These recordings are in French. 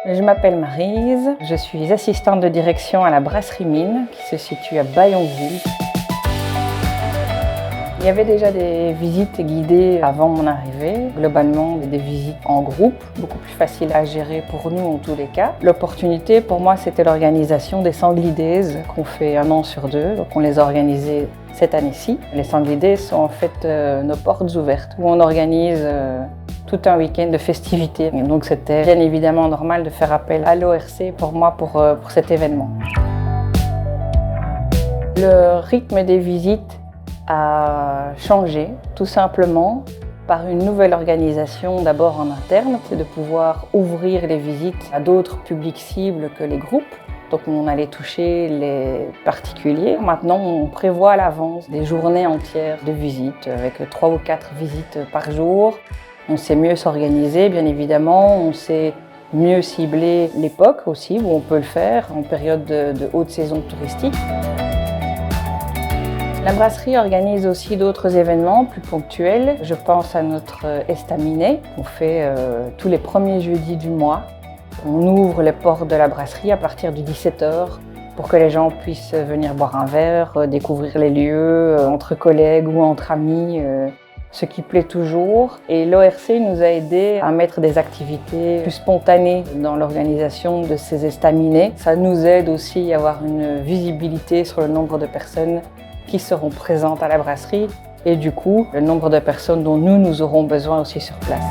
Je m'appelle Maryse, je suis assistante de direction à la brasserie Mine qui se situe à Bayonville. Il y avait déjà des visites guidées avant mon arrivée, globalement des visites en groupe, beaucoup plus faciles à gérer pour nous en tous les cas. L'opportunité pour moi c'était l'organisation des Sanglier Days qu'on fait 1 an sur 2, donc on les a organisés cette année-ci. Les Sanglier Days sont en fait nos portes ouvertes où on organise tout un week-end de festivités. Et donc c'était bien évidemment normal de faire appel à l'ORC pour moi pour cet événement. Le rythme des visites a changé tout simplement par une nouvelle organisation d'abord en interne, c'est de pouvoir ouvrir les visites à d'autres publics cibles que les groupes. Donc on allait toucher les particuliers. Maintenant on prévoit à l'avance des journées entières de visites avec 3 ou 4 visites par jour. On sait mieux s'organiser bien évidemment, on sait mieux cibler l'époque aussi où on peut le faire en période de haute saison touristique. La brasserie organise aussi d'autres événements plus ponctuels. Je pense à notre estaminet qu'on fait tous les premiers jeudis du mois. On ouvre les portes de la brasserie à partir de 17 h pour que les gens puissent venir boire un verre, découvrir les lieux entre collègues ou entre amis, ce qui plaît toujours. Et l'ORC nous a aidés à mettre des activités plus spontanées dans l'organisation de ces estaminets. Ça nous aide aussi à avoir une visibilité sur le nombre de personnes qui seront présentes à la brasserie et du coup le nombre de personnes dont nous aurons besoin aussi sur place.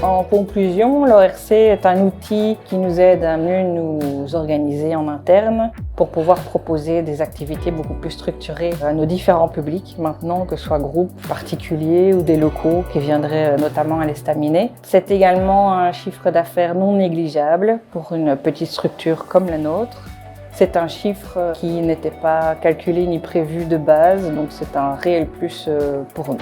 En conclusion, l'ORC est un outil qui nous aide à mieux nous organiser en interne pour pouvoir proposer des activités beaucoup plus structurées à nos différents publics maintenant, que ce soit groupes particuliers ou des locaux qui viendraient notamment à l'estaminet. C'est également un chiffre d'affaires non négligeable pour une petite structure comme la nôtre. C'est un chiffre qui n'était pas calculé ni prévu de base, donc c'est un réel plus pour nous.